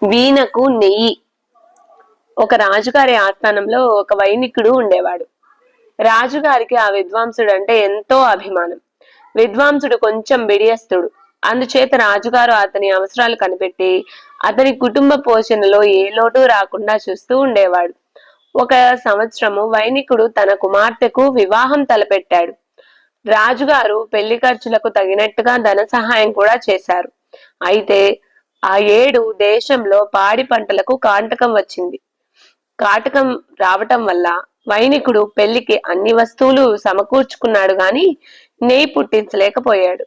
వీణకు నెయ్యి. ఒక రాజుగారి ఆస్థానంలో ఒక వైనికుడు ఉండేవాడు. రాజుగారికి ఆ విద్వాంసుడు అంటే ఎంతో అభిమానం. విద్వాంసుడు కొంచెం బిడియస్తుడు. అందుచేత రాజుగారు అతని అవసరాలు కనిపెట్టి అతని కుటుంబ పోషణలో ఏ లోటు రాకుండా చూస్తూ ఉండేవాడు. ఒక సంవత్సరము వైనికుడు తన కుమార్తెకు వివాహం తలపెట్టాడు. రాజుగారు పెళ్లి ఖర్చులకు తగినట్టుగా ధన సహాయం కూడా చేశారు. అయితే ఆ ఏడు దేశంలో పాడి పంటలకు కాంటకం వచ్చింది. కాటకం రావటం వల్ల వైనికుడు పెళ్లికి అన్ని వస్తువులు సమకూర్చుకున్నాడు గాని నెయ్యి పుట్టించలేకపోయాడు.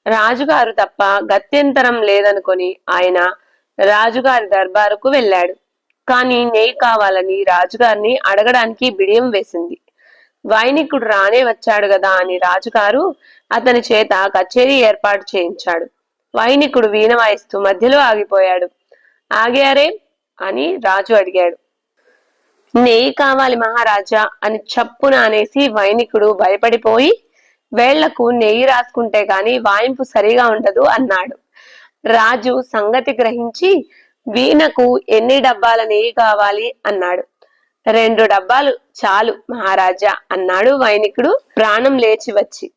రాజుగారు తప్ప గత్యంతరం లేదనుకొని ఆయన రాజుగారి దర్బారుకు వెళ్ళాడు. కాని నెయ్యి కావాలని రాజుగారిని అడగడానికి బిడియం వేసింది. వైనికుడు రానే వచ్చాడు గదా అని రాజుగారు అతని చేత కచేరీ ఏర్పాటు చేయించాడు. వైనికుడు వీణ వాయిస్తూ మధ్యలో ఆగిపోయాడు. ఆగారే అని రాజు అడిగాడు. నెయ్యి కావాలి మహారాజా అని చప్పున అనేసి వైనికుడు భయపడిపోయి వేళ్లకు నెయ్యి రాసుకుంటే గాని వాయింపు సరిగా ఉండదు అన్నాడు. రాజు సంగతి గ్రహించి వీణకు ఎన్ని డబ్బాల నెయ్యి కావాలి అన్నాడు. 2 డబ్బాలు చాలు మహారాజా అన్నాడు వైనికుడు ప్రాణం లేచి వచ్చి.